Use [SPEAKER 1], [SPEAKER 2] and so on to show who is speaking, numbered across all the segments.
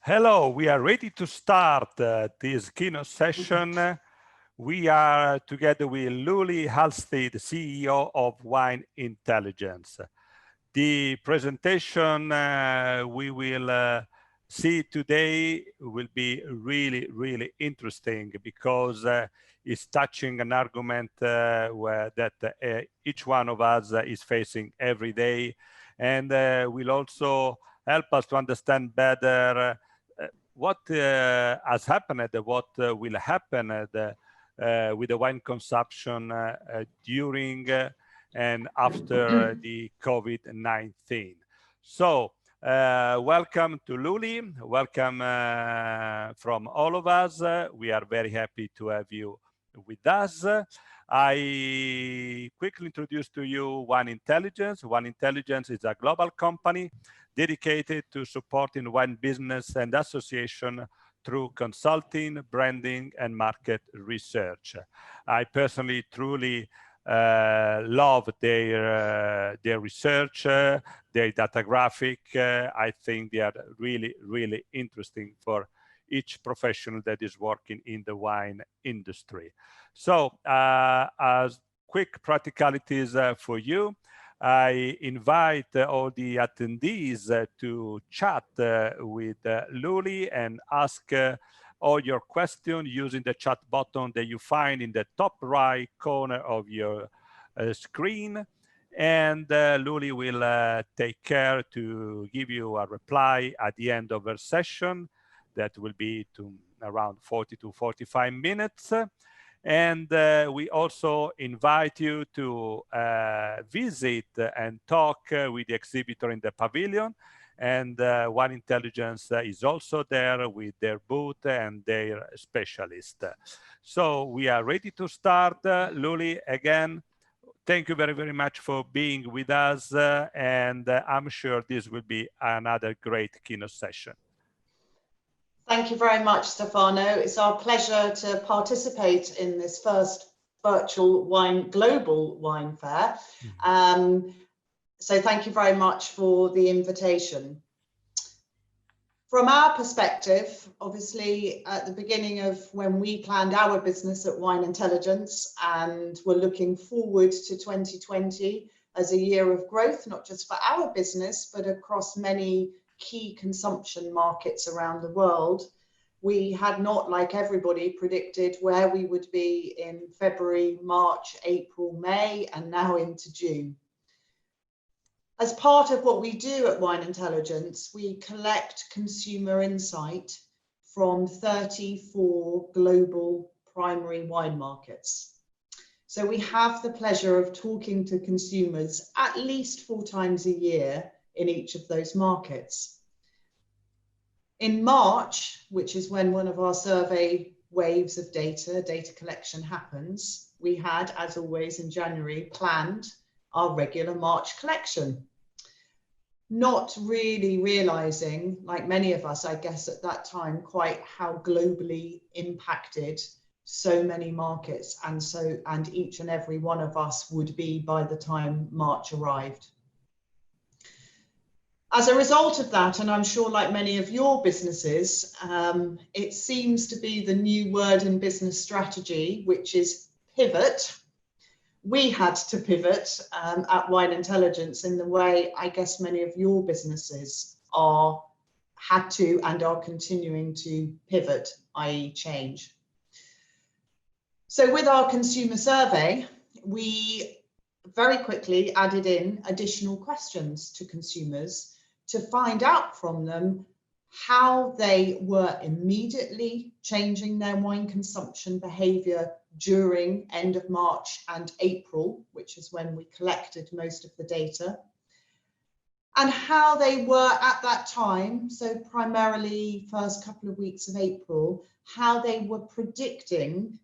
[SPEAKER 1] Hello, we are ready to start this keynote session. We are together with Lulie Halstead, CEO of Wine Intelligence. The presentation we will see today will be really interesting because it's touching an argument that each one of us is facing every day, and will also help us to understand better what has happened, what will happen with the wine consumption during and after the COVID-19. So welcome to Lulie, welcome from all of us. We are very happy to have you with us. I quickly introduce to you Wine Intelligence. Wine Intelligence is a global company dedicated to supporting wine business and association through consulting, branding, and market research. I personally truly love their research, their data graphic. I think they are really interesting for each professional that is working in the wine industry. So as quick practicalities for you, I invite all the attendees to chat with Lulie and ask all your questions using the chat button that you find in the top right corner of your screen. And Lulie will take care to give you a reply at the end of her session. That will be to around 40 to 45 minutes. And we also invite you to visit and talk with the exhibitor in the pavilion. And Wine Intelligence is also there with their booth and their specialist. So we are ready to start. Lulie, again, thank you very much for being with us. And I'm sure this will be another great keynote session.
[SPEAKER 2] Thank you very much, Stefano. It's our pleasure to participate in this first virtual global wine fair. So thank you very much for the invitation. From our perspective, obviously at the beginning of when we planned our business at Wine Intelligence, and we're looking forward to 2020 as a year of growth, not just for our business, but across many key consumption markets around the world. We had not, like everybody, predicted where we would be in February, March, April, May, and now into June. As part of what we do at Wine Intelligence, we collect consumer insight from 34 global primary wine markets. So we have the pleasure of talking to consumers at least 4 times a year in each of those markets. In March, which is when one of our survey waves of data collection happens, we had, as always in January, planned our regular March collection. Not really realizing, like many of us, I guess at that time, quite how globally impacted so many markets and each and every one of us would be by the time March arrived. As a result of that, and I'm sure like many of your businesses, it seems to be the new word in business strategy, which is pivot. We had to pivot at Wine Intelligence in the way I guess many of your businesses had to and are continuing to pivot, i.e. change. So with our consumer survey, we very quickly added in additional questions to consumers to find out from them how they were immediately changing their wine consumption behaviour during end of March and April, which is when we collected most of the data, and how they were at that time, so primarily first couple of weeks of April, how they were predicting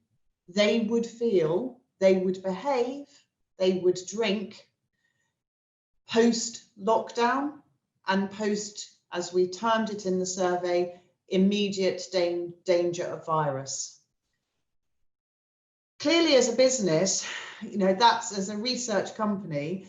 [SPEAKER 2] they would feel, they would behave, they would drink post-lockdown and post, as we termed it in the survey, immediate danger of virus. Clearly as a business, that's as a research company,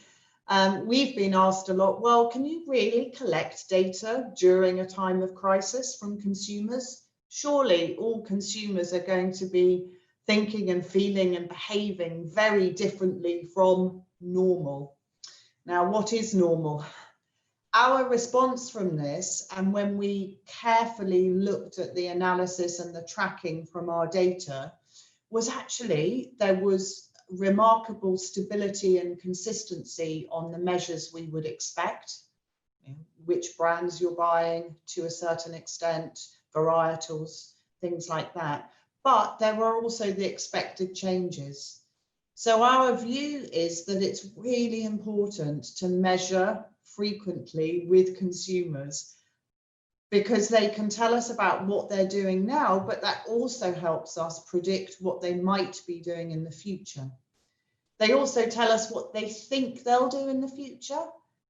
[SPEAKER 2] We've been asked a lot, well, can you really collect data during a time of crisis from consumers? Surely all consumers are going to be thinking and feeling and behaving very differently from normal. Now, what is normal? Our response from this, and when we carefully looked at the analysis and the tracking from our data, was actually there was remarkable stability and consistency on the measures we would expect, which brands you're buying to a certain extent, varietals, things like that. But there were also the expected changes. So our view is that it's really important to measure frequently with consumers, because they can tell us about what they're doing now, but that also helps us predict what they might be doing in the future. They also tell us what they think they'll do in the future.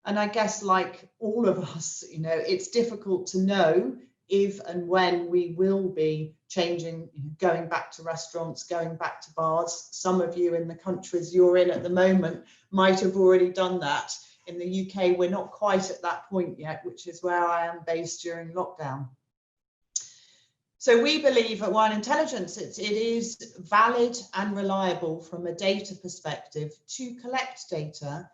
[SPEAKER 2] And I guess, like all of us, it's difficult to know if and when we will be changing, going back to restaurants, going back to bars. Some of you in the countries you're in at the moment might have already done that. In the UK, we're not quite at that point yet, which is where I am based during lockdown. So we believe at Wine Intelligence it is valid and reliable from a data perspective to collect data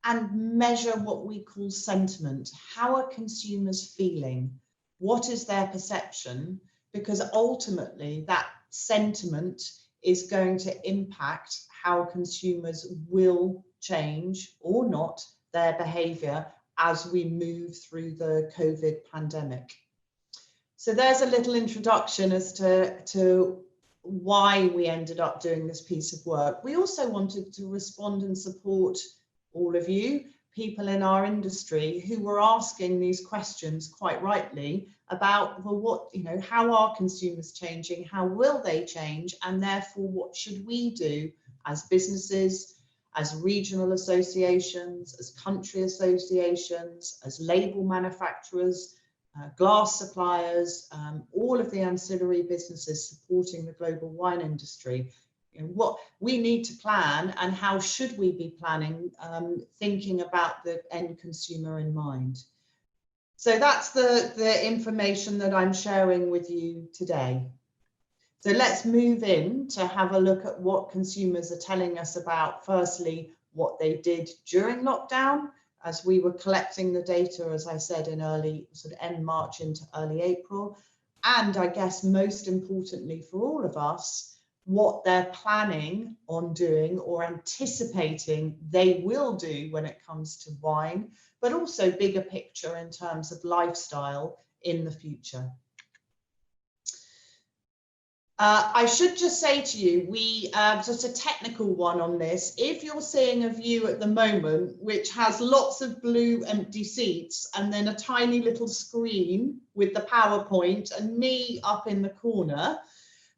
[SPEAKER 2] and measure what we call sentiment. How are consumers feeling? What is their perception? Because ultimately that sentiment is going to impact how consumers will change or not their behaviour as we move through the COVID pandemic. So there's a little introduction as to why we ended up doing this piece of work. We also wanted to respond and support all of you, people in our industry, who were asking these questions quite rightly about, well, how are consumers changing? How will they change? And therefore, what should we do as businesses, as regional associations, as country associations, as label manufacturers, glass suppliers, all of the ancillary businesses supporting the global wine industry? What we need to plan, and how should we be planning, thinking about the end consumer in mind. So that's the information that I'm sharing with you today. So let's move in to have a look at what consumers are telling us about, firstly, what they did during lockdown, as we were collecting the data, as I said, in end March into early April. And I guess most importantly for all of us, what they're planning on doing or anticipating they will do when it comes to wine, but also bigger picture in terms of lifestyle in the future. I should just say to you, just a technical one on this. If you're seeing a view at the moment which has lots of blue empty seats and then a tiny little screen with the PowerPoint and me up in the corner,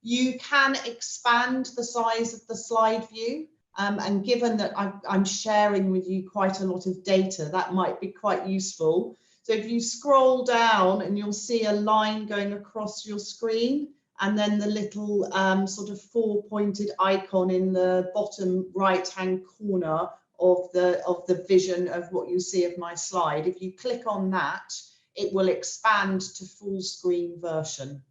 [SPEAKER 2] you can expand the size of the slide view. And given that I'm sharing with you quite a lot of data, that might be quite useful. So if you scroll down, and you'll see a line going across your screen, and then the little sort of four-pointed icon in the bottom right-hand corner of the vision of what you see of my slide. If you click on that, it will expand to full screen version.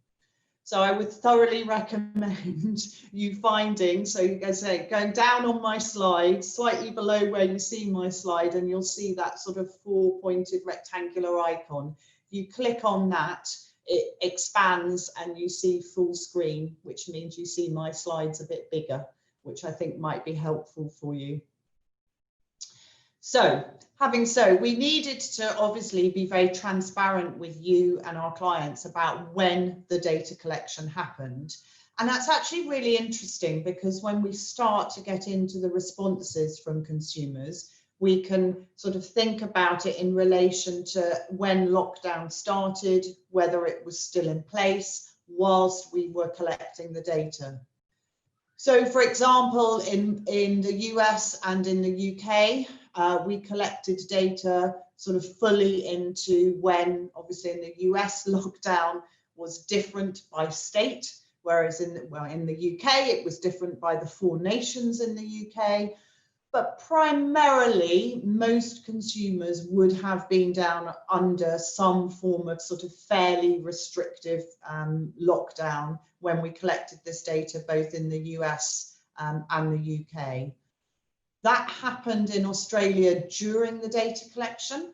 [SPEAKER 2] So I would thoroughly recommend you finding, so you can say, going down on my slide, slightly below where you see my slide, and you'll see that sort of four-pointed rectangular icon. If you click on that, it expands and you see full screen, which means you see my slides a bit bigger, which I think might be helpful for you. So, we needed to obviously be very transparent with you and our clients about when the data collection happened. And that's actually really interesting, because when we start to get into the responses from consumers, we can sort of think about it in relation to when lockdown started, whether it was still in place whilst we were collecting the data. So, for example, in the US and in the UK, we collected data sort of fully into when, obviously in the US, lockdown was different by state, whereas in the UK, it was different by the 4 nations in the UK. but primarily most consumers would have been down under some form of sort of fairly restrictive lockdown when we collected this data both in the US and the UK. That happened in Australia during the data collection.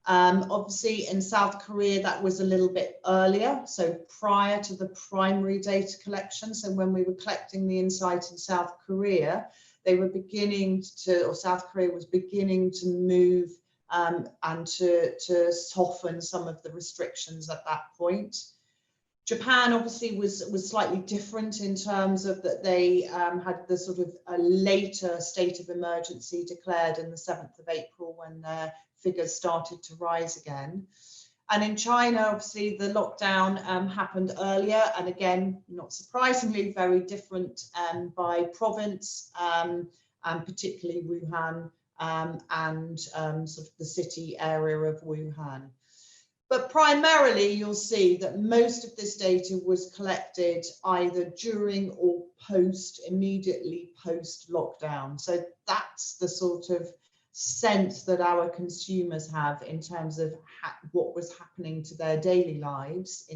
[SPEAKER 2] Obviously in South Korea that was a little bit earlier, so prior to the primary data collection. So when we were collecting the insight in South Korea, they were beginning to, or South Korea was beginning to move and to soften some of the restrictions at that point. Japan obviously was slightly different in terms of that they had the sort of a later state of emergency declared in the 7th of April when their figures started to rise again. And in China, obviously, the lockdown happened earlier, and again, not surprisingly, very different by province, and particularly Wuhan and sort of the city area of Wuhan. But primarily, you'll see that most of this data was collected either during or immediately post lockdown. So that's the sort of sense that our consumers have in terms of what was happening to their daily lives,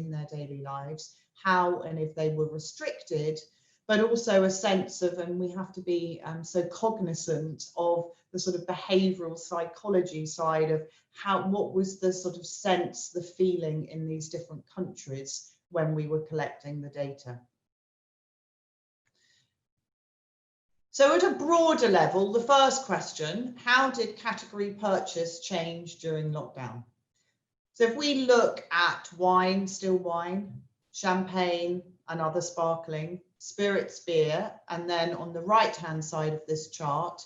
[SPEAKER 2] how and if they were restricted, but also a sense of, and we have to be so cognizant of the sort of behavioural psychology side of what was the sort of sense, the feeling in these different countries when we were collecting the data. So at a broader level, the first question, how did category purchase change during lockdown? So if we look at wine, still wine, champagne and other sparkling, spirits, beer, and then on the right-hand side of this chart,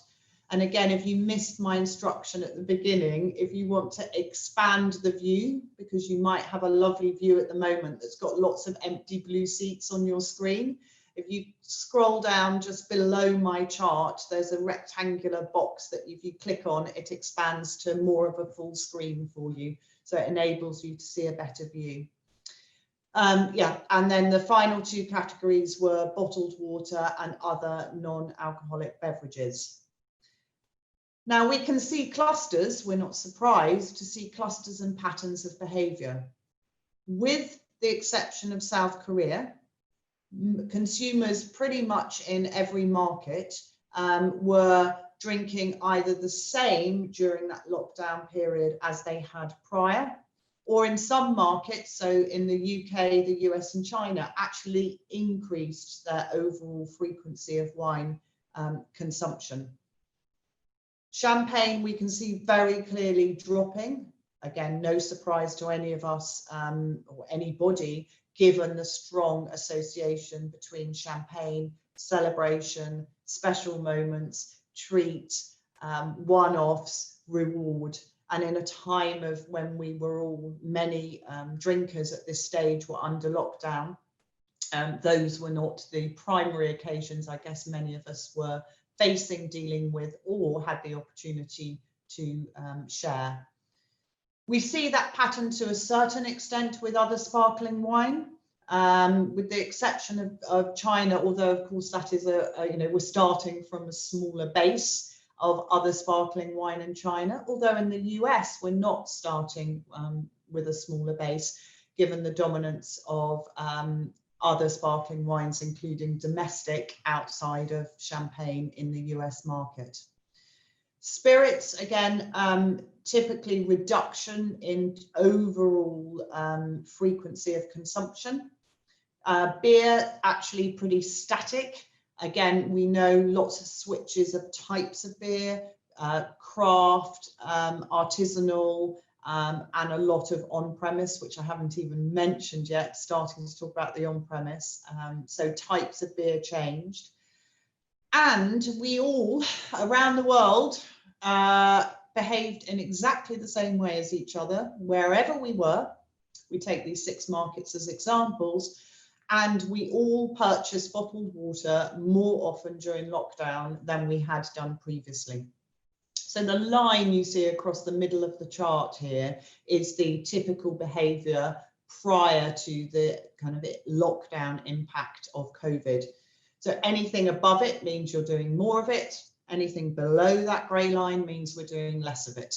[SPEAKER 2] and again, if you missed my instruction at the beginning, if you want to expand the view, because you might have a lovely view at the moment that's got lots of empty blue seats on your screen, if you scroll down just below my chart, there's a rectangular box that if you click on, it expands to more of a full screen for you. So it enables you to see a better view. Yeah, and then the final two categories were bottled water and other non-alcoholic beverages. Now we can see clusters, we're not surprised to see clusters and patterns of behaviour. With the exception of South Korea, consumers pretty much in every market were drinking either the same during that lockdown period as they had prior, or in some markets, so in the UK, the US and China, actually increased their overall frequency of wine consumption. Champagne, we can see very clearly dropping. Again, no surprise to any of us or anybody, given the strong association between champagne, celebration, special moments, treat, one-offs, reward. And in a time of when we were all, many drinkers at this stage were under lockdown, those were not the primary occasions I guess many of us were facing, dealing with, or had the opportunity to share. We see that pattern to a certain extent with other sparkling wine, with the exception of China, although of course that is we're starting from a smaller base of other sparkling wine in China, although in the US we're not starting with a smaller base, given the dominance of other sparkling wines, including domestic outside of champagne in the US market. Spirits, again, typically reduction in overall frequency of consumption. Beer, actually pretty static. Again, we know lots of switches of types of beer, craft, artisanal, and a lot of on-premise, which I haven't even mentioned yet, starting to talk about the on-premise. So types of beer changed. And we all, around the world, behaved in exactly the same way as each other, wherever we were. We take these 6 markets as examples, and we all purchased bottled water more often during lockdown than we had done previously. So the line you see across the middle of the chart here is the typical behaviour prior to the kind of lockdown impact of COVID. So anything above it means you're doing more of it. Anything below that grey line means we're doing less of it.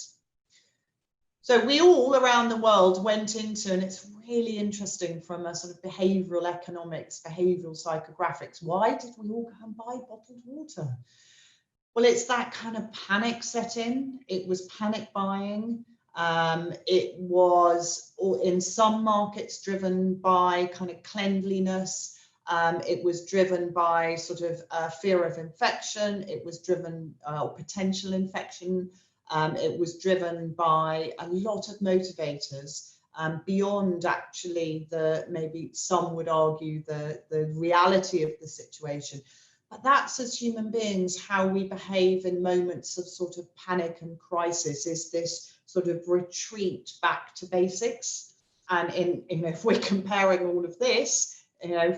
[SPEAKER 2] So we all around the world went into, and it's really interesting from a sort of behavioural economics, behavioural psychographics, why did we all go and buy bottled water? Well, it's that kind of panic set in. It was panic buying. It was in some markets driven by kind of cleanliness. It was driven by sort of fear of infection. It was driven potential infection. It was driven by a lot of motivators beyond actually maybe some would argue the reality of the situation. But that's, as human beings, how we behave in moments of sort of panic and crisis, is this sort of retreat back to basics. And if we're comparing all of this,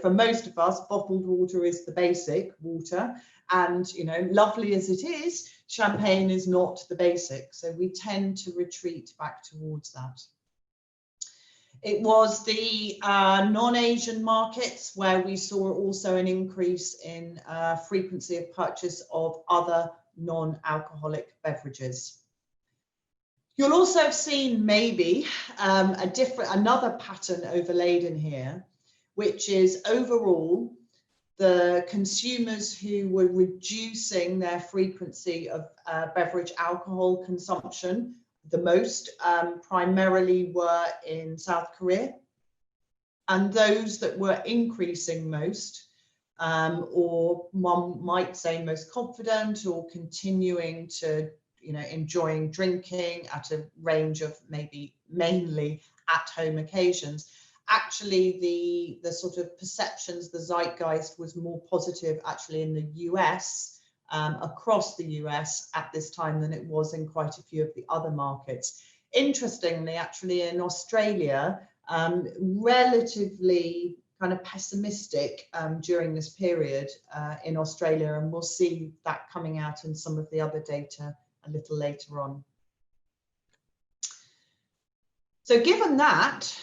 [SPEAKER 2] for most of us, bottled water is the basic water. And, lovely as it is, champagne is not the basic. So we tend to retreat back towards that. It was the non-Asian markets where we saw also an increase in frequency of purchase of other non-alcoholic beverages. You'll also have seen maybe another pattern overlaid in here, which is overall the consumers who were reducing their frequency of beverage alcohol consumption the most primarily were in South Korea, and those that were increasing most, or one might say most confident or continuing to, enjoying drinking at a range of maybe mainly at-home occasions. Actually, the sort of perceptions, the zeitgeist was more positive actually in the US, across the US at this time than it was in quite a few of the other markets. Interestingly, actually in Australia, relatively kind of pessimistic during this period in Australia, and we'll see that coming out in some of the other data a little later on. So given that,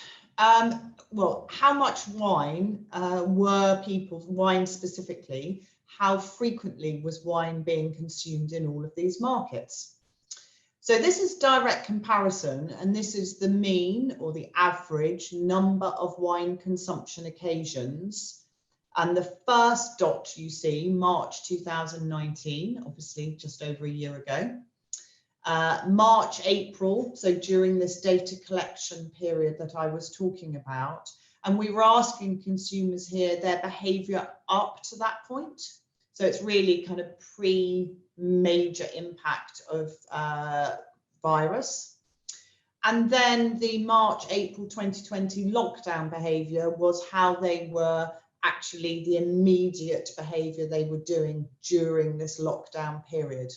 [SPEAKER 2] well, how much wine wine specifically, how frequently was wine being consumed in all of these markets? So this is direct comparison, and this is the mean or the average number of wine consumption occasions. And the first dot you see, March 2019, obviously just over a year ago. March, April, so during this data collection period that I was talking about. And we were asking consumers here their behaviour up to that point. So it's really kind of pre-major impact of virus. And then the March, April 2020 lockdown behaviour was how they were actually the immediate behaviour they were doing during this lockdown period.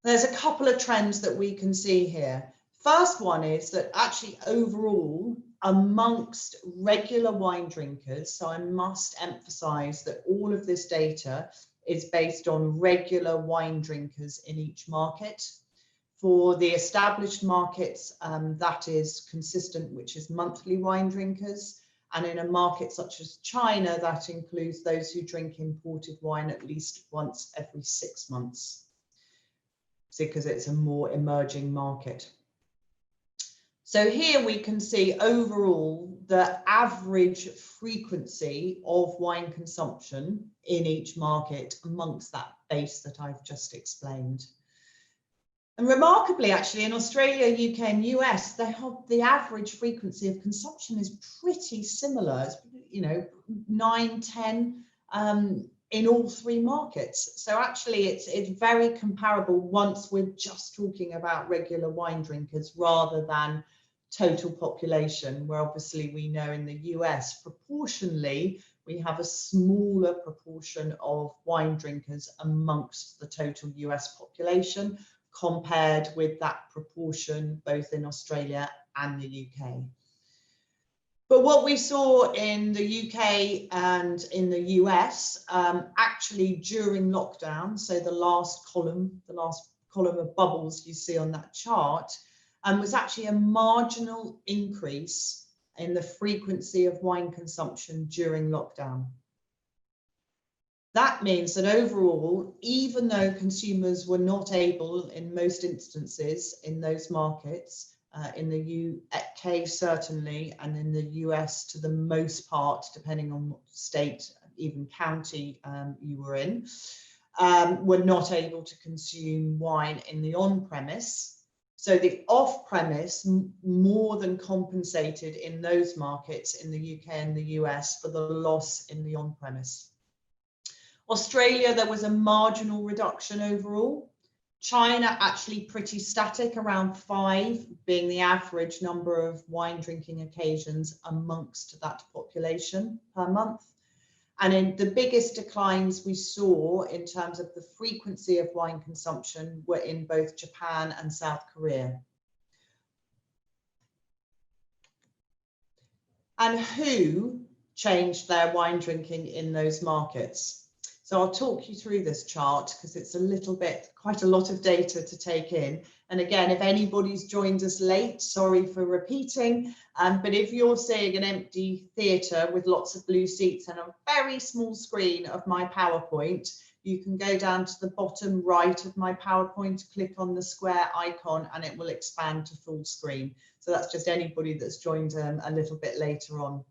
[SPEAKER 2] There's a couple of trends that we can see here. First one is that actually overall, amongst regular wine drinkers, so I must emphasize that all of this data is based on regular wine drinkers in each market. For the established markets, that is consistent, which is monthly wine drinkers. And in a market such as China, that includes those who drink imported wine at least once every 6 months. Because it's a more emerging market. So here we can see overall the average frequency of wine consumption in each market amongst that base that I've just explained. And remarkably, actually, in Australia, UK and US, the average frequency of consumption is pretty similar. It's, 9, 10 in all three markets. So actually it's very comparable once we're just talking about regular wine drinkers rather than total population, where obviously we know in the US proportionally we have a smaller proportion of wine drinkers amongst the total US population compared with that proportion both in Australia and the UK. But what we saw in the UK and in the US, actually during lockdown, so the last column of bubbles you see on that chart, was actually a marginal increase in the frequency of wine consumption during lockdown. That means that overall, even though consumers were not able in most instances in those markets, in the UK certainly, and in the US to the most part, depending on what state, even county you were in, were not able to consume wine in the on-premise. So the off-premise more than compensated in those markets in the UK and the US for the loss in the on-premise. Australia, there was a marginal reduction overall. China actually pretty static, around 5 being the average number of wine drinking occasions amongst that population per month. And in the biggest declines we saw in terms of the frequency of wine consumption were in both Japan and South Korea. And who changed their wine drinking in those markets? So I'll talk you through this chart because it's a little bit, quite a lot of data to take in. And again, if anybody's joined us late, sorry for repeating, but if you're seeing an empty theatre with lots of blue seats and a very small screen of my PowerPoint, you can go down to the bottom right of my PowerPoint, click on the square icon, and it will expand to full screen. So that's just anybody that's joined a little bit later on.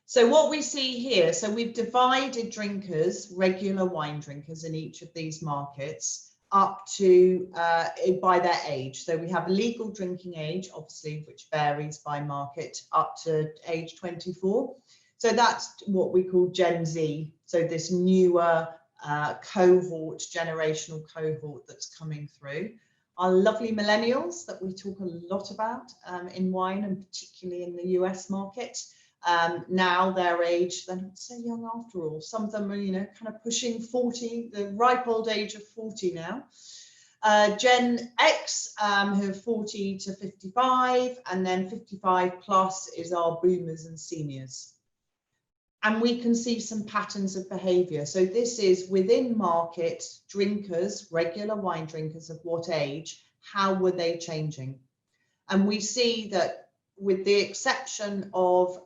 [SPEAKER 2] So what we see here, so we've divided drinkers, regular wine drinkers in each of these markets up to by their age. So we have legal drinking age, obviously, which varies by market, up to age 24. So that's what we call Gen Z. So this newer cohort, generational cohort that's coming through. Our lovely millennials that we talk a lot about in wine, and particularly in the US market. Now their age, they're not so young after all. Some of them are, you know, kind of pushing 40, the ripe old age of 40 now. Gen X, who are 40 to 55, and then 55 plus is our boomers and seniors. And we can see some patterns of behaviour. So this is within market drinkers, regular wine drinkers of what age, how were they changing? And we see that with the exception of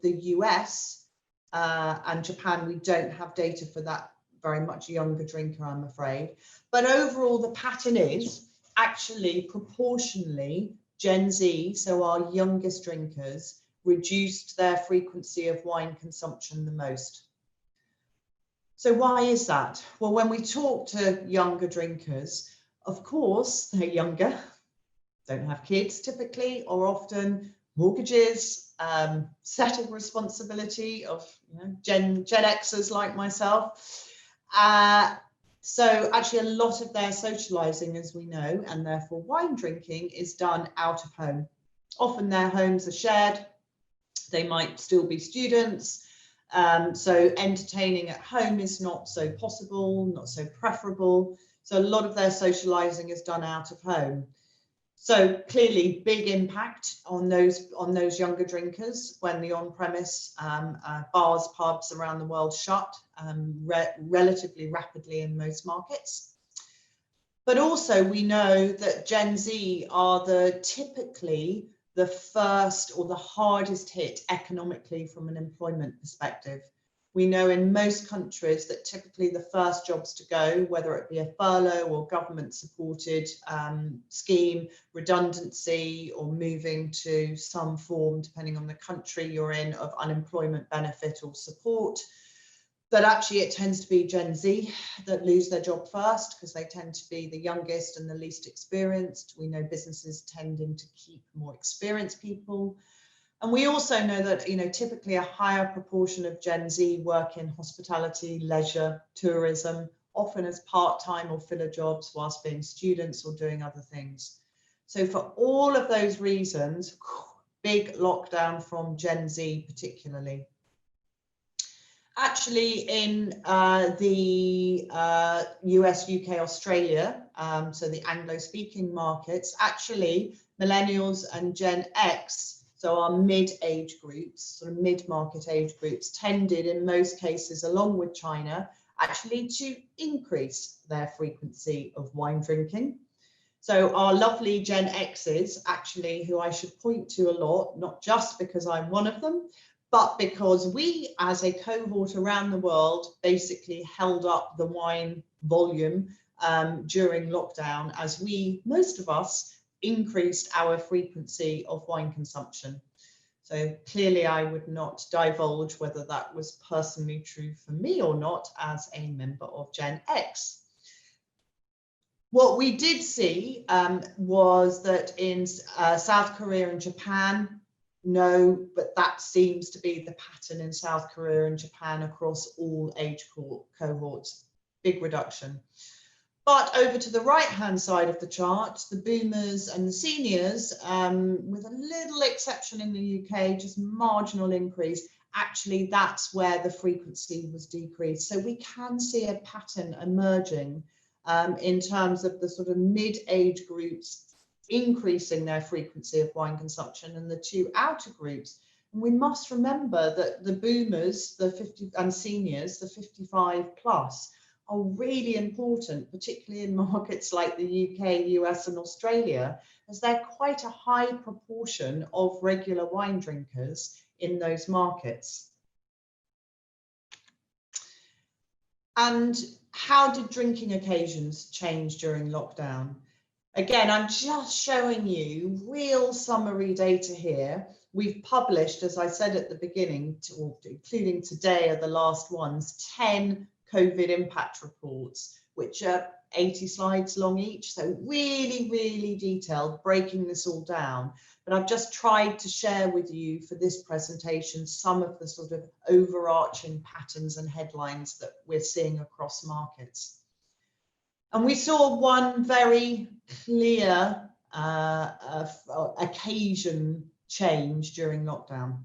[SPEAKER 2] the US and Japan, we don't have data for that very much younger drinker, I'm afraid. But overall, the pattern is actually proportionally Gen Z, so our youngest drinkers, reduced their frequency of wine consumption the most. So why is that? Well, when we talk to younger drinkers, of course, they're younger, don't have kids typically, or often mortgages, settled responsibility of, you know, Gen Xers like myself. So actually a lot of their socializing, as we know, and therefore wine drinking, is done out of home. Often their homes are shared. They might still be students. So entertaining at home is not so possible, not so preferable. So a lot of their socializing is done out of home. So clearly big impact on those younger drinkers when the on-premise bars, pubs around the world shut relatively rapidly in most markets. But also we know that Gen Z are typically the first or the hardest hit economically from an employment perspective. We know in most countries that typically the first jobs to go, whether it be a furlough or government supported scheme, redundancy, or moving to some form, depending on the country you're in, of unemployment benefit or support, that actually it tends to be Gen Z that lose their job first because they tend to be the youngest and the least experienced. We know businesses tending to keep more experienced people. And we also know that, you know, typically a higher proportion of Gen Z work in hospitality, leisure, tourism, often as part-time or filler jobs whilst being students or doing other things. So for all of those reasons, big lockdown from Gen Z particularly. Actually in the US, UK, Australia, so the Anglo-speaking markets, actually millennials and Gen X, so our mid-age groups, sort of mid-market age groups, tended in most cases, along with China, actually to increase their frequency of wine drinking. So our lovely Gen X's, actually, who I should point to a lot, not just because I'm one of them, but because we as a cohort around the world basically held up the wine volume during lockdown, as most of us increased our frequency of wine consumption. So clearly I would not divulge whether that was personally true for me or not as a member of Gen X. What we did see was that in South Korea and Japan, no, but that seems to be the pattern in South Korea and Japan across all age cohorts, big reduction. But over to the right-hand side of the chart, the boomers and the seniors, with a little exception in the UK, just marginal increase, actually that's where the frequency was decreased. So we can see a pattern emerging in terms of the sort of mid-age groups increasing their frequency of wine consumption and the two outer groups. And we must remember that the boomers, the 50 and seniors, the 55 plus, are really important, particularly in markets like the UK, US and Australia, as they're quite a high proportion of regular wine drinkers in those markets. And how did drinking occasions change during lockdown? Again, I'm just showing you real summary data here. We've published, as I said at the beginning, including today are the last ones, 10 COVID impact reports, which are 80 slides long each. So really, really detailed, breaking this all down. But I've just tried to share with you for this presentation some of the sort of overarching patterns and headlines that we're seeing across markets. And we saw one very clear occasion change during lockdown.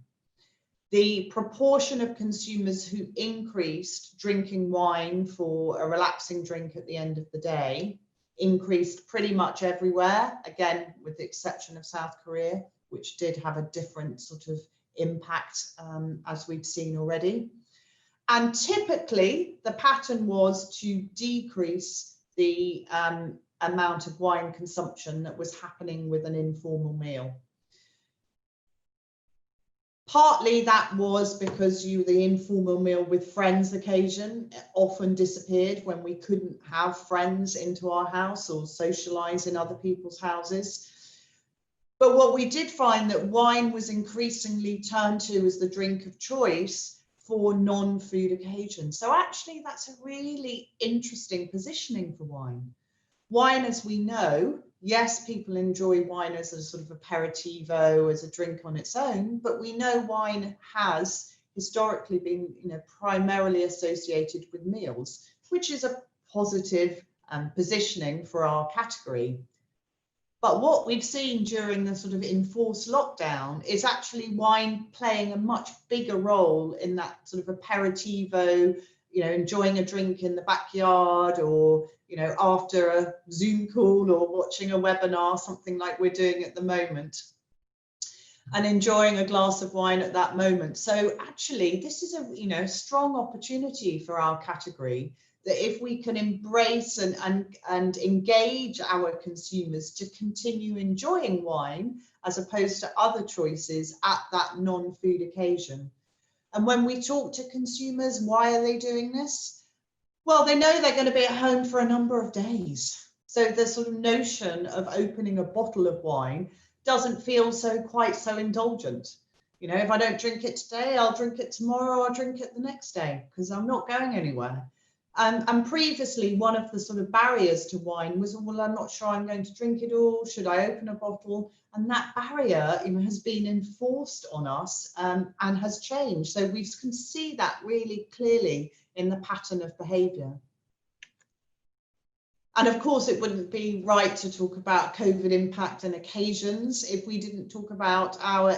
[SPEAKER 2] The proportion of consumers who increased drinking wine for a relaxing drink at the end of the day increased pretty much everywhere, again, with the exception of South Korea, which did have a different sort of impact as we've seen already. And typically the pattern was to decrease the amount of wine consumption that was happening with an informal meal. Partly that was because the informal meal with friends occasion often disappeared when we couldn't have friends into our house or socialize in other people's houses. But what we did find that wine was increasingly turned to as the drink of choice for non-food occasions. So actually that's a really interesting positioning for wine. Wine, as we know, yes, people enjoy wine as a sort of aperitivo, as a drink on its own, but we know wine has historically been, primarily associated with meals, which is a positive positioning for our category. But what we've seen during the sort of enforced lockdown is actually wine playing a much bigger role in that sort of aperitivo, enjoying a drink in the backyard, or after a Zoom call or watching a webinar, something like we're doing at the moment, and enjoying a glass of wine at that moment. So actually this is a strong opportunity for our category, that if we can embrace and engage our consumers to continue enjoying wine as opposed to other choices at that non-food occasion. And when we talk to consumers, why are they doing this? Well, they know they're going to be at home for a number of days. So the sort of notion of opening a bottle of wine doesn't feel quite so indulgent. If I don't drink it today, I'll drink it tomorrow, I'll drink it the next day, because I'm not going anywhere. And previously, one of the sort of barriers to wine was, well, I'm not sure I'm going to drink it all. Should I open a bottle? And that barrier has been enforced on us and has changed. So we can see that really clearly in the pattern of behaviour. And of course, it wouldn't be right to talk about COVID impact and occasions if we didn't talk about our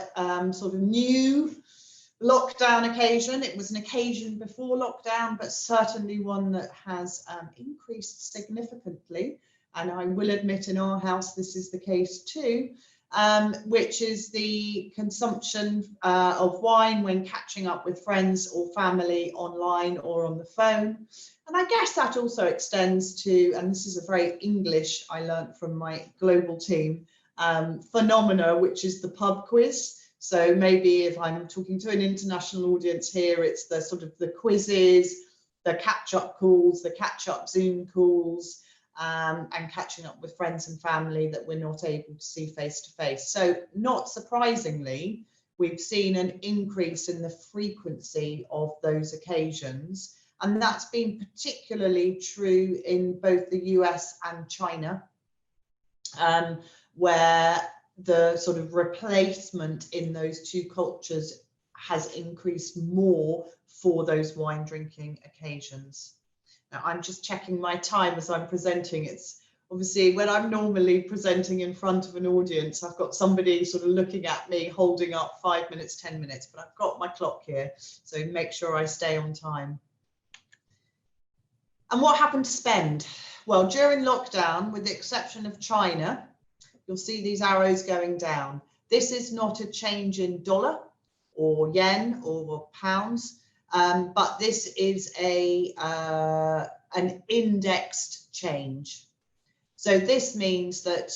[SPEAKER 2] sort of new lockdown occasion. It was an occasion before lockdown, but certainly one that has increased significantly. And I will admit in our house, this is the case too, which is the consumption of wine when catching up with friends or family online or on the phone. And I guess that also extends to, and this is a very English, I learned from my global team, phenomena, which is the pub quiz. So maybe if I'm talking to an international audience here, it's the sort of the quizzes, the catch-up calls, the catch-up Zoom calls, and catching up with friends and family that we're not able to see face to face. So not surprisingly, we've seen an increase in the frequency of those occasions. And that's been particularly true in both the US and China, where the sort of replacement in those two cultures has increased more for those wine drinking occasions. Now, I'm just checking my time as I'm presenting. It's obviously when I'm normally presenting in front of an audience, I've got somebody sort of looking at me, holding up 5 minutes, 10 minutes, but I've got my clock here, so make sure I stay on time. And what happened to spend? Well, during lockdown, with the exception of China, you'll see these arrows going down. This is not a change in dollar or yen or pounds, but this is an indexed change. So this means that,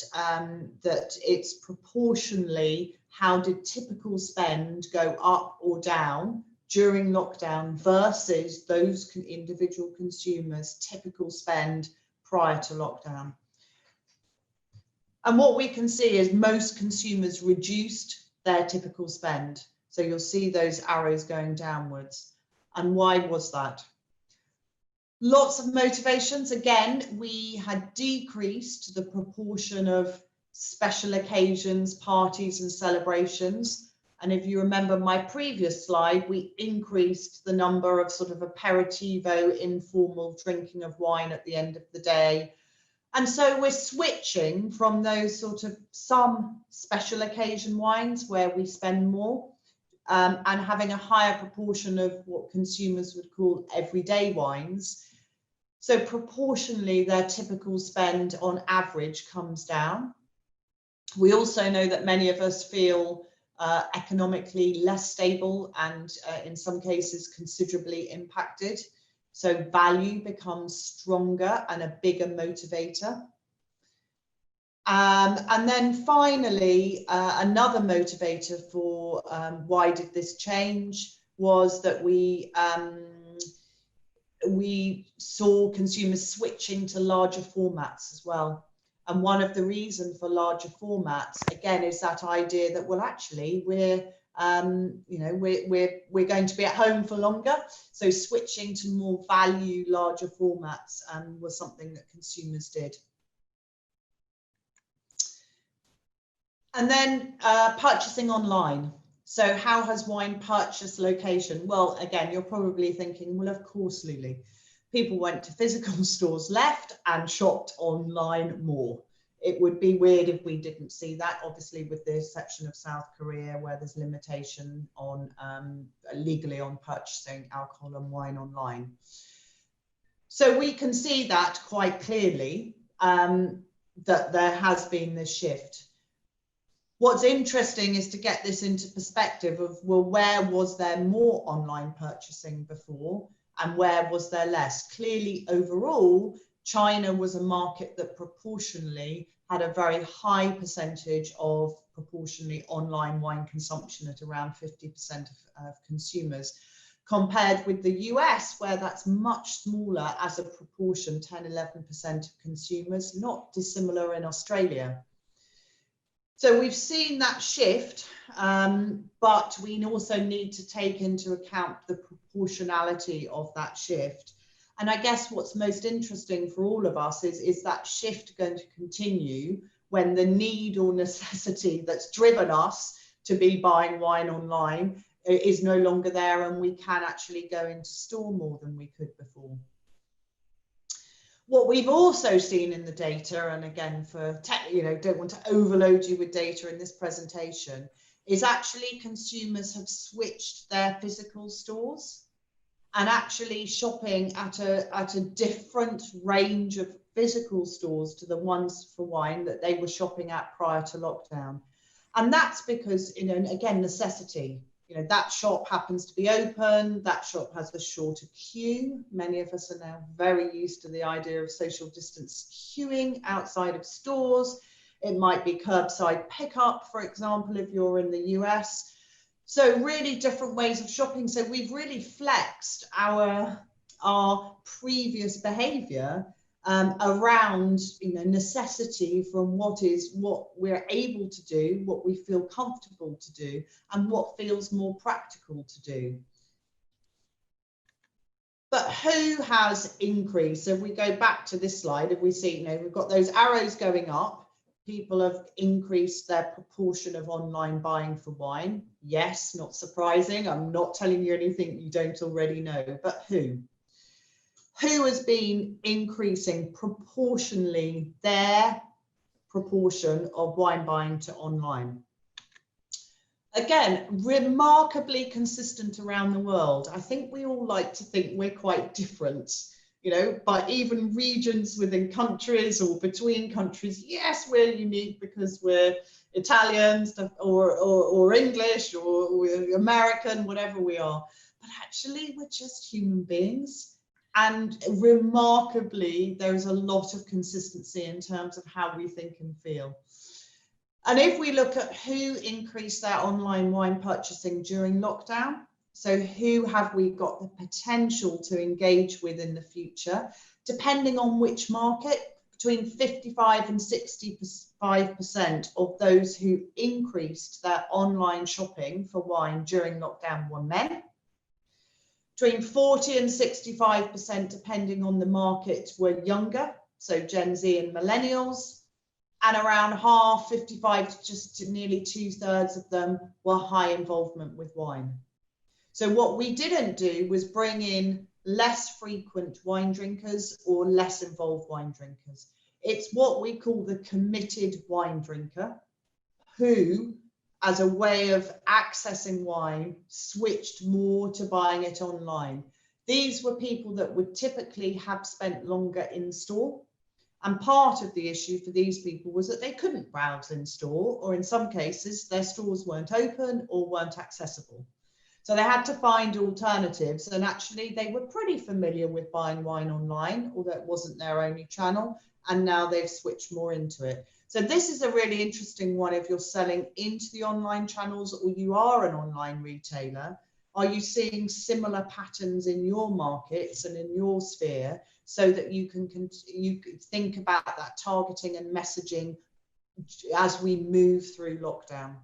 [SPEAKER 2] that it's proportionally how did typical spend go up or down during lockdown versus those individual consumers' typical spend prior to lockdown. And what we can see is most consumers reduced their typical spend. So you'll see those arrows going downwards. And why was that? Lots of motivations. Again, we had decreased the proportion of special occasions, parties and celebrations. And if you remember my previous slide, we increased the number of sort of aperitivo, informal drinking of wine at the end of the day. And so we're switching from those sort of some special occasion wines where we spend more and having a higher proportion of what consumers would call everyday wines. So proportionally, their typical spend on average comes down. We also know that many of us feel economically less stable and in some cases considerably impacted. So value becomes stronger and a bigger motivator. And then finally, another motivator for why did this change was that we saw consumers switching to larger formats as well. And one of the reasons for larger formats, again, is that idea that, well, actually, we're going to be at home for longer. So switching to more value, larger formats was something that consumers did. And then purchasing online. So how has wine purchase location? Well, again, you're probably thinking, well, of course, Lulie. People went to physical stores left and shopped online more. It would be weird if we didn't see that, obviously, with the exception of South Korea, where there's limitation on legally on purchasing alcohol and wine online. So we can see that quite clearly, that there has been this shift. What's interesting is to get this into perspective of, well, where was there more online purchasing before and where was there less? Clearly, overall, China was a market that proportionally had a very high percentage of proportionally online wine consumption at around 50% of consumers, compared with the US, where that's much smaller as a proportion, 10–11% of consumers, not dissimilar in Australia. So we've seen that shift, but we also need to take into account the proportionality of that shift. And I guess what's most interesting for all of us is that shift going to continue when the need or necessity that's driven us to be buying wine online is no longer there, and we can actually go into store more than we could before. What we've also seen in the data, and again, don't want to overload you with data in this presentation, is actually consumers have switched their physical stores and actually shopping at a different range of physical stores to the ones for wine that they were shopping at prior to lockdown. And that's because, again, necessity. That shop happens to be open, that shop has a shorter queue. Many of us are now very used to the idea of social distance queuing outside of stores. It might be curbside pickup, for example, if you're in the US. So really different ways of shopping. So we've really flexed our previous behaviour around, you know, necessity from what we're able to do, what we feel comfortable to do, and what feels more practical to do. But who has increased? So if we go back to this slide, if we see, you know, we've got those arrows going up. People have increased their proportion of online buying for wine. Yes, not surprising. I'm not telling you anything you don't already know, but who? Who has been increasing proportionally their proportion of wine buying to online? Again, remarkably consistent around the world. I think we all like to think we're quite different, you know, but even regions within countries or between countries, yes, we're unique because we're Italian or English or we're American, whatever we are. But actually, we're just human beings. And remarkably, there's a lot of consistency in terms of how we think and feel. And if we look at who increased their online wine purchasing during lockdown, so who have we got the potential to engage with in the future, depending on which market, between 55 and 65% of those who increased their online shopping for wine during lockdown were men. Between 40 and 65%, depending on the market, were younger, so Gen Z and millennials. And around half, 55 to just nearly 2/3 of them were high involvement with wine. So what we didn't do was bring in less frequent wine drinkers or less involved wine drinkers. It's what we call the committed wine drinker, who, as a way of accessing wine, switched more to buying it online. These were people that would typically have spent longer in store. And part of the issue for these people was that they couldn't browse in store, or in some cases, their stores weren't open or weren't accessible. So they had to find alternatives, and actually they were pretty familiar with buying wine online, although it wasn't their only channel, and now they've switched more into it. So this is a really interesting one if you're selling into the online channels or you are an online retailer. Are you seeing similar patterns in your markets and in your sphere, so that you can think about that targeting and messaging as we move through lockdown?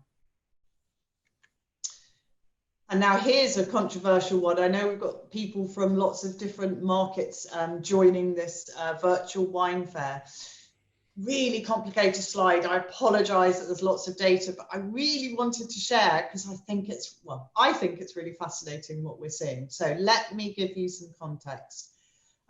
[SPEAKER 2] And now here's a controversial one. I know we've got people from lots of different markets joining this virtual wine fair. Really complicated slide. I apologize that there's lots of data, but I really wanted to share because I think it's really fascinating what we're seeing. So let me give you some context.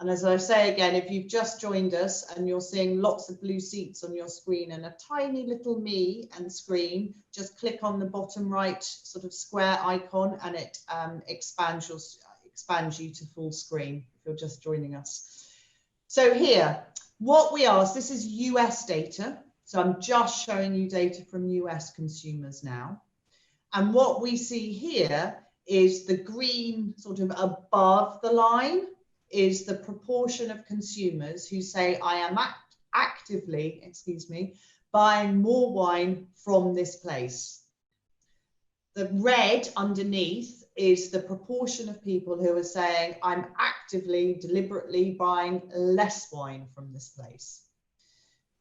[SPEAKER 2] And as I say again, if you've just joined us and you're seeing lots of blue seats on your screen and a tiny little me and screen, just click on the bottom right sort of square icon and it expands you to full screen if you're just joining us. So here, what we asked, this is US data. So I'm just showing you data from US consumers now. And what we see here is the green sort of above the line is the proportion of consumers who say, I am actively, buying more wine from this place. The red underneath is the proportion of people who are saying, I'm actively, deliberately buying less wine from this place.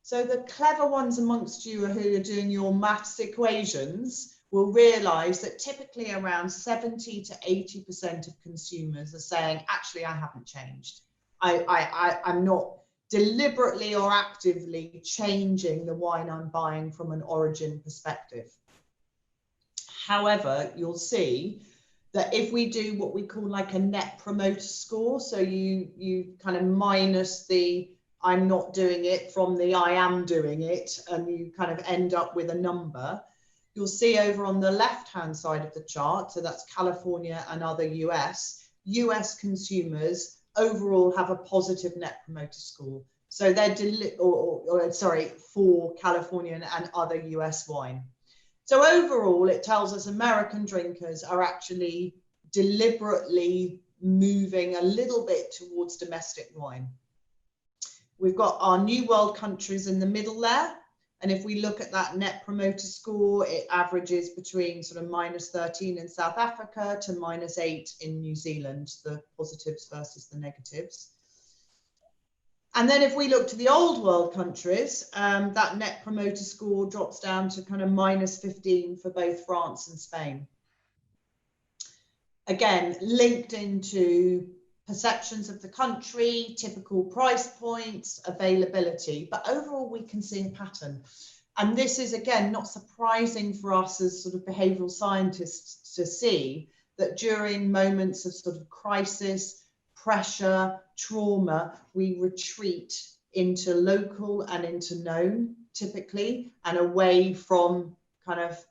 [SPEAKER 2] So the clever ones amongst you who are doing your maths equations will realize that typically around 70 to 80% of consumers are saying, actually, I haven't changed. I'm not deliberately or actively changing the wine I'm buying from an origin perspective. However, you'll see that if we do what we call like a net promoter score, so you kind of minus the I'm not doing it from the I am doing it, and you kind of end up with a number. You'll see over on the left-hand side of the chart, so that's California and other US consumers overall have a positive net promoter score. So they're, for California and other US wine. So overall, it tells us American drinkers are actually deliberately moving a little bit towards domestic wine. We've got our New World countries in the middle there. And if we look at that net promoter score, it averages between sort of -13 in South Africa to -8 in New Zealand, the positives versus the negatives. And then if we look to the old world countries, that net promoter score drops down to kind of -15 for both France and Spain. Again, linked into perceptions of the country, typical price points, availability, but overall we can see a pattern. And this is, again, not surprising for us as sort of behavioural scientists to see that during moments of sort of crisis, pressure, trauma, we retreat into local and into known, typically, and away from kind of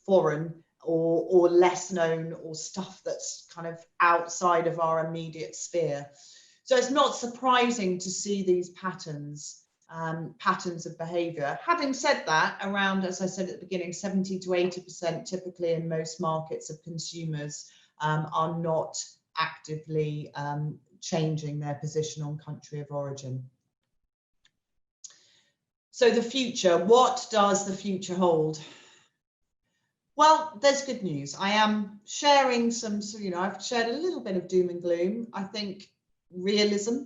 [SPEAKER 2] foreign or less known or stuff that's kind of outside of our immediate sphere. So it's not surprising to see these patterns, patterns of behaviour. Having said that, around, as I said at the beginning, 70 to 80% typically in most markets of consumers are not actively changing their position on country of origin. So the future, what does the future hold? Well, there's good news. I am sharing some, I've shared a little bit of doom and gloom, I think realism,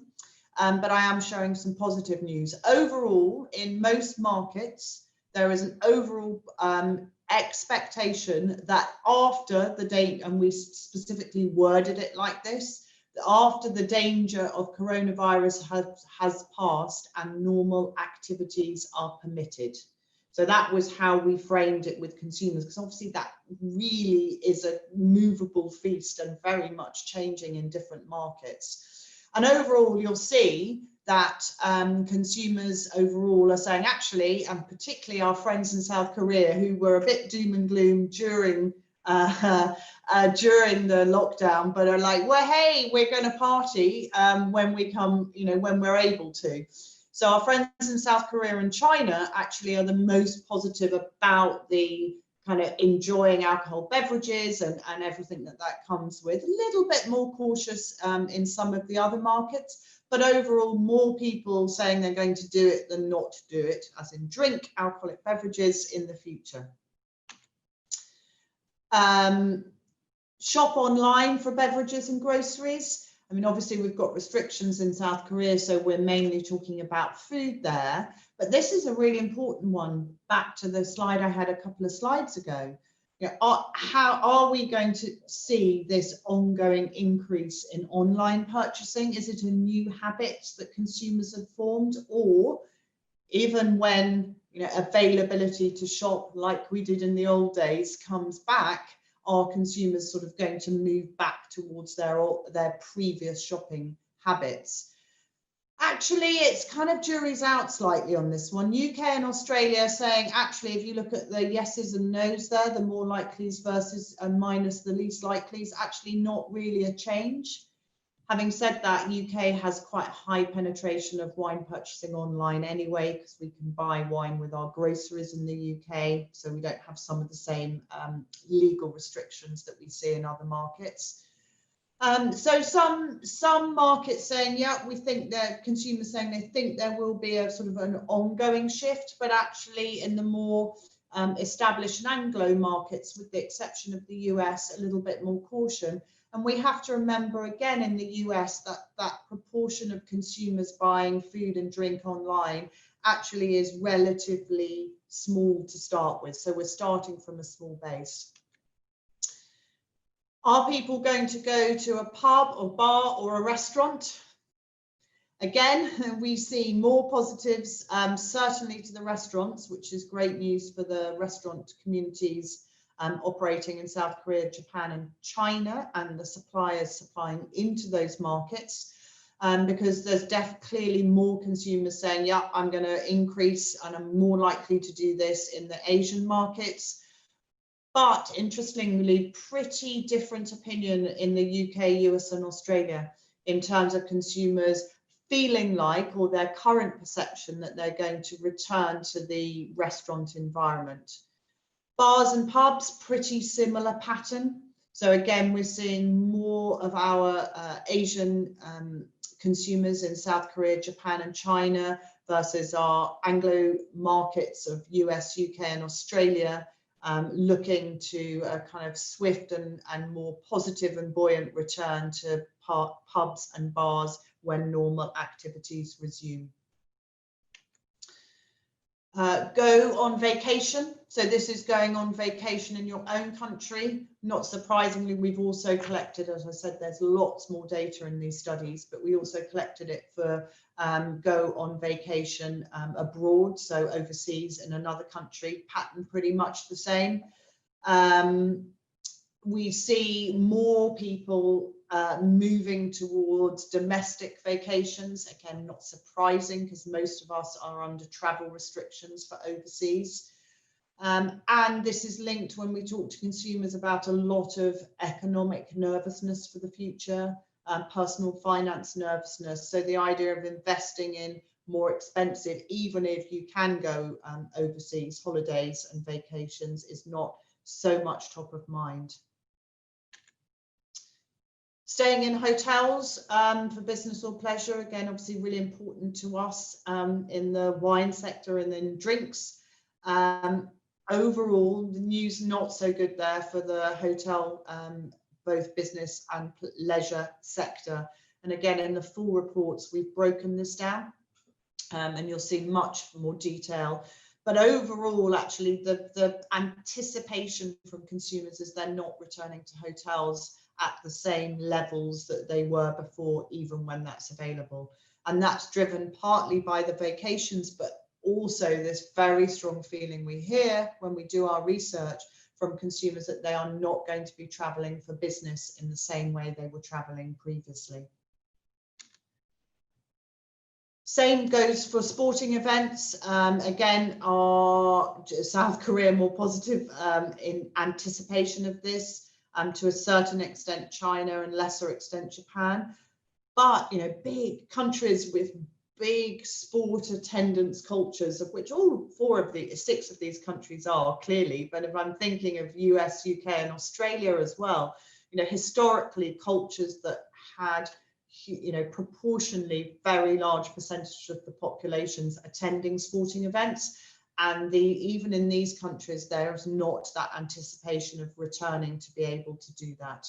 [SPEAKER 2] but I am showing some positive news. Overall, in most markets, there is an overall expectation that after the date, and we specifically worded it like this, that after the danger of coronavirus has passed and normal activities are permitted. So that was how we framed it with consumers, because obviously that really is a movable feast and very much changing in different markets. And overall, you'll see that consumers overall are saying, actually, and particularly our friends in South Korea who were a bit doom and gloom during the lockdown, but are like, well, hey, we're going to party when we come, when we're able to. So our friends in South Korea and China actually are the most positive about the kind of enjoying alcohol beverages and everything that comes with. A little bit more cautious in some of the other markets, but overall more people saying they're going to do it than not do it, as in drink alcoholic beverages in the future. Shop online for beverages and groceries. I mean, obviously we've got restrictions in South Korea, so we're mainly talking about food there, but this is a really important one. Back to the slide I had a couple of slides ago. How are we going to see this ongoing increase in online purchasing? Is it a new habit that consumers have formed, or even when availability to shop like we did in the old days comes back, are consumers sort of going to move back towards their previous shopping habits? Actually, it's kind of jury's out slightly on this one. UK and Australia are saying, actually, if you look at the yeses and nos there, the more likelies versus minus the least likelies, actually not really a change. Having said that, UK has quite high penetration of wine purchasing online anyway, because we can buy wine with our groceries in the UK, so we don't have some of the same legal restrictions that we see in other markets. So some markets saying, yeah, we think that consumers saying they think there will be a sort of an ongoing shift, but actually in the more established and Anglo markets, with the exception of the US, a little bit more caution. And we have to remember again in the US that proportion of consumers buying food and drink online actually is relatively small to start with. So we're starting from a small base. Are people going to go to a pub or bar or a restaurant? Again, we see more positives, certainly to the restaurants, which is great news for the restaurant communities operating in South Korea, Japan and China, and the suppliers supplying into those markets, because there's clearly more consumers saying, yeah, I'm going to increase and I'm more likely to do this in the Asian markets. But interestingly, pretty different opinion in the UK, US and Australia in terms of consumers feeling like, or their current perception, that they're going to return to the restaurant environment. Bars and pubs, pretty similar pattern. So again, we're seeing more of our Asian consumers in South Korea, Japan and China versus our Anglo markets of US, UK and Australia, looking to a kind of swift and more positive and buoyant return to pubs and bars when normal activities resume. Go on vacation. So this is going on vacation in your own country. Not surprisingly, we've also collected, as I said, there's lots more data in these studies, but we also collected it for go on vacation abroad, so overseas in another country, pattern pretty much the same. We see more people moving towards domestic vacations. Again, not surprising because most of us are under travel restrictions for overseas. And this is linked when we talk to consumers about a lot of economic nervousness for the future, personal finance nervousness. So the idea of investing in more expensive, even if you can go overseas, holidays and vacations is not so much top of mind. Staying in hotels for business or pleasure, again, obviously really important to us in the wine sector and then drinks. Overall, the news not so good there for the hotel, both business and leisure sector. And again, in the full reports, we've broken this down and you'll see much more detail. But overall, actually, the anticipation from consumers is they're not returning to hotels at the same levels that they were before, even when that's available. And that's driven partly by the vacations, but also this very strong feeling we hear when we do our research from consumers that they are not going to be traveling for business in the same way they were traveling previously. Same goes for sporting events. Again, our South Korea more positive in anticipation of this. To a certain extent China and lesser extent Japan, but you know, big countries with big sport attendance cultures, of which all six of these countries are clearly, but if I'm thinking of US, UK and Australia as well, you know, historically cultures that had, you know, proportionally very large percentage of the populations attending sporting events. And even in these countries, there's not that anticipation of returning to be able to do that.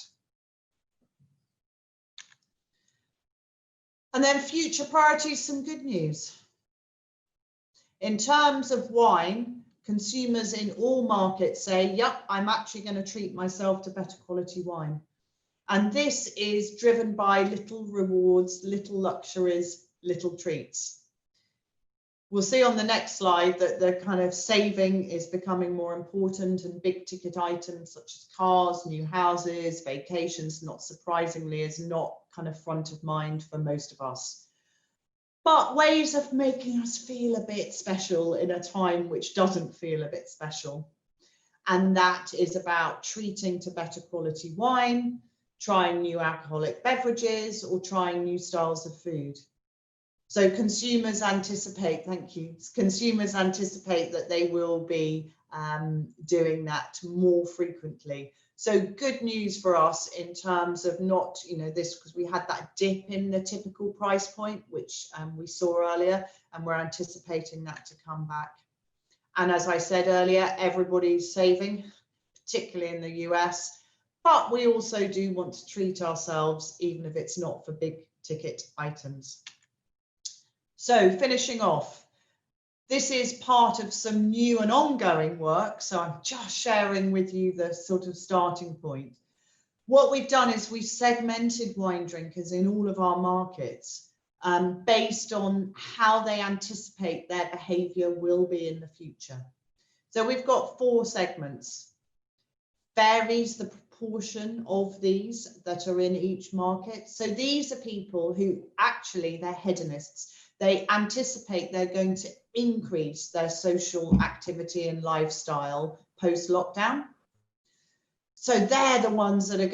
[SPEAKER 2] And then future priorities, some good news. In terms of wine, consumers in all markets say, yep, I'm actually going to treat myself to better quality wine. And this is driven by little rewards, little luxuries, little treats. We'll see on the next slide that the kind of saving is becoming more important, and big ticket items such as cars, new houses, vacations, not surprisingly, is not kind of front of mind for most of us. But ways of making us feel a bit special in a time which doesn't feel a bit special. And that is about treating to better quality wine, trying new alcoholic beverages, or trying new styles of food. So consumers anticipate, thank you, consumers anticipate that they will be doing that more frequently. So good news for us in terms of not, you know, this, because we had that dip in the typical price point, which we saw earlier, and we're anticipating that to come back. And as I said earlier, everybody's saving, particularly in the US, but we also do want to treat ourselves, even if it's not for big ticket items. So finishing off, this is part of some new and ongoing work. So I'm just sharing with you the sort of starting point. What we've done is we've segmented wine drinkers in all of our markets based on how they anticipate their behaviour will be in the future. So we've got 4 segments. Varies the proportion of these that are in each market. So these are people who actually, they're hedonists. They anticipate they're going to increase their social activity and lifestyle post-lockdown. So they're the ones that are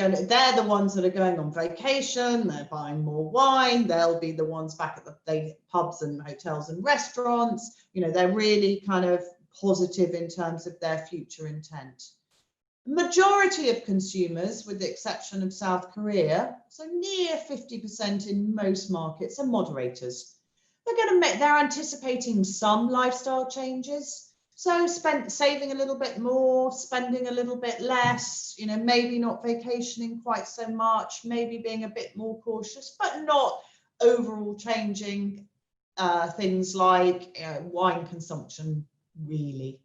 [SPEAKER 2] going on vacation, they're buying more wine, they'll be the ones back at the pubs and hotels and restaurants. You know, they're really kind of positive in terms of their future intent. Majority of consumers, with the exception of South Korea, so near 50% in most markets, are moderators. they're anticipating some lifestyle changes. So saving a little bit more, spending a little bit less, you know, maybe not vacationing quite so much, maybe being a bit more cautious, but not overall changing things like wine consumption, really.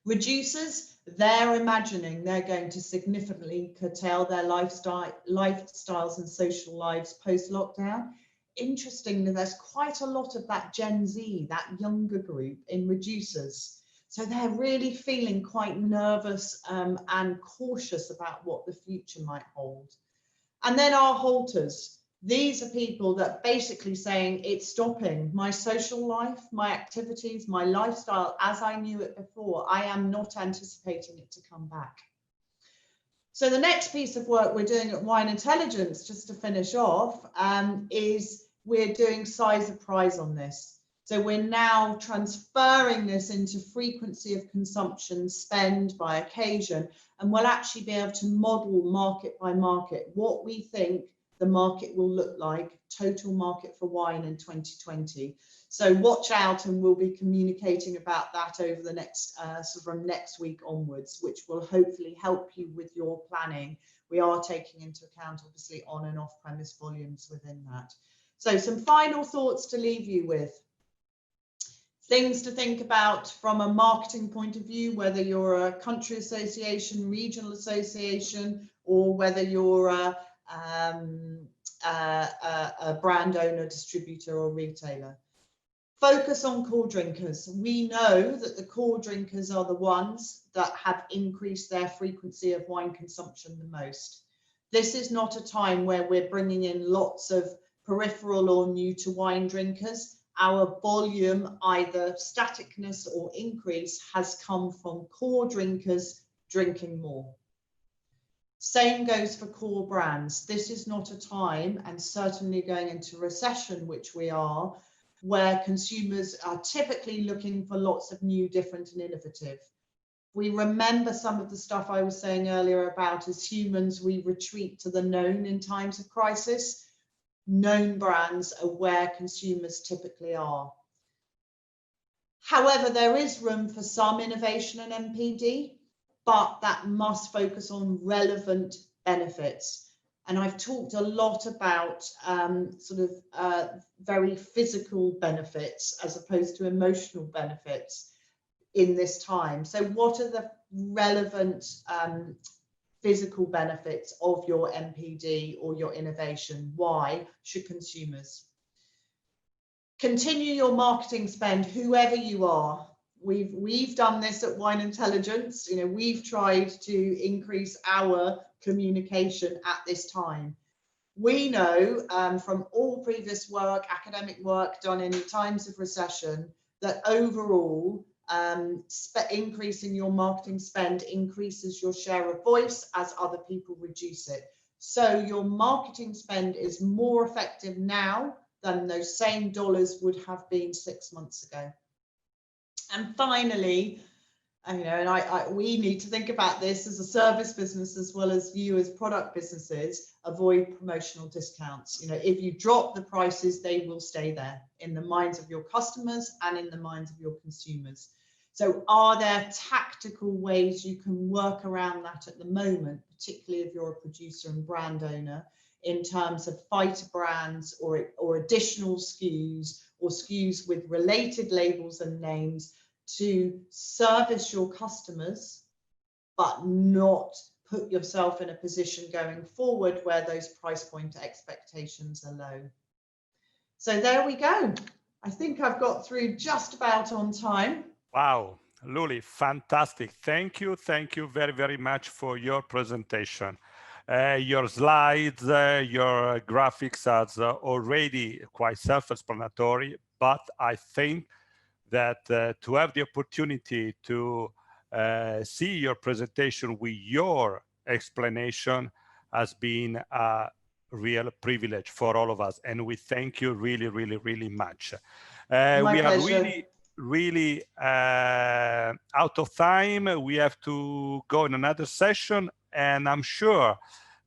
[SPEAKER 2] Reducers, they're imagining they're going to significantly curtail their lifestyles and social lives post-lockdown. Interestingly, there's quite a lot of that Gen Z, that younger group in reducers. So they're really feeling quite nervous and cautious about what the future might hold. And then our halters. These are people that basically saying it's stopping my social life, my activities, my lifestyle as I knew it before. I am not anticipating it to come back. So the next piece of work we're doing at Wine Intelligence, just to finish off, is we're doing size of prize on this. So we're now transferring this into frequency of consumption, spend by occasion, and we'll actually be able to model market by market what we think the market will look like, total market for wine in 2020. So watch out, and we'll be communicating about that over the next, from next week onwards, which will hopefully help you with your planning. We are taking into account, obviously, on and off premise volumes within that. So some final thoughts to leave you with. Things to think about from a marketing point of view, whether you're a country association, regional association, or whether you're a brand owner, distributor, or retailer. Focus on core drinkers. We know that the core drinkers are the ones that have increased their frequency of wine consumption the most. This is not a time where we're bringing in lots of peripheral or new to wine drinkers. Our volume, either staticness or increase, has come from core drinkers drinking more. Same goes for core brands. This is not a time, and certainly going into recession, which we are, where consumers are typically looking for lots of new, different and innovative. We remember some of the stuff I was saying earlier about as humans, we retreat to the known in times of crisis. Known brands are where consumers typically are. However, there is room for some innovation in NPD, but that must focus on relevant benefits. And I've talked a lot about very physical benefits as opposed to emotional benefits in this time. So what are the relevant physical benefits of your NPD or your innovation? Why should consumers? Continue your marketing spend, whoever you are. We've done this at Wine Intelligence. You know, we've tried to increase our communication at this time. We know from all previous work, academic work done in times of recession, that overall increasing your marketing spend increases your share of voice as other people reduce it. So your marketing spend is more effective now than those same dollars would have been 6 months ago. And finally, we need to think about this as a service business as well as you as product businesses. Avoid promotional discounts. You know, if you drop the prices, they will stay there in the minds of your customers and in the minds of your consumers. So are there tactical ways you can work around that at the moment, particularly if you're a producer and brand owner, in terms of fighter brands or additional SKUs or SKUs with related labels and names to service your customers, but not put yourself in a position going forward where those price point expectations are low. So there we go. I think I've got through just about on time.
[SPEAKER 1] Wow, Lulie, fantastic. Thank you very, very much for your presentation. Your slides, your graphics are already quite self-explanatory, but I think that to have the opportunity to see your presentation with your explanation has been a real privilege for all of us, and we thank you really, really, really much. We are really out of time. We have to go in another session, and I'm sure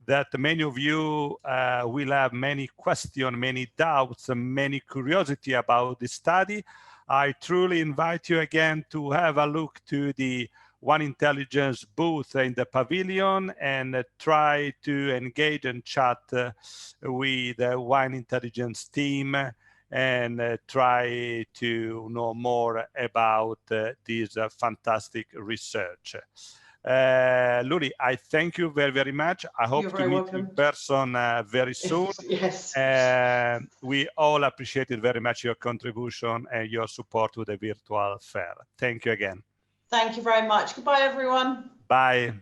[SPEAKER 1] that many of you will have many questions, many doubts, and many curiosity about the study. I truly invite you again to have a look to the One Intelligence booth in the pavilion and try to engage and chat with the One Intelligence team and try to know more about this fantastic research. Lulie, I thank you very, very much. I hope to meet you in person very soon.
[SPEAKER 2] Yes.
[SPEAKER 1] We all appreciated very much your contribution and your support to the virtual fair. Thank you again.
[SPEAKER 2] Thank you very much. Goodbye, everyone.
[SPEAKER 1] Bye.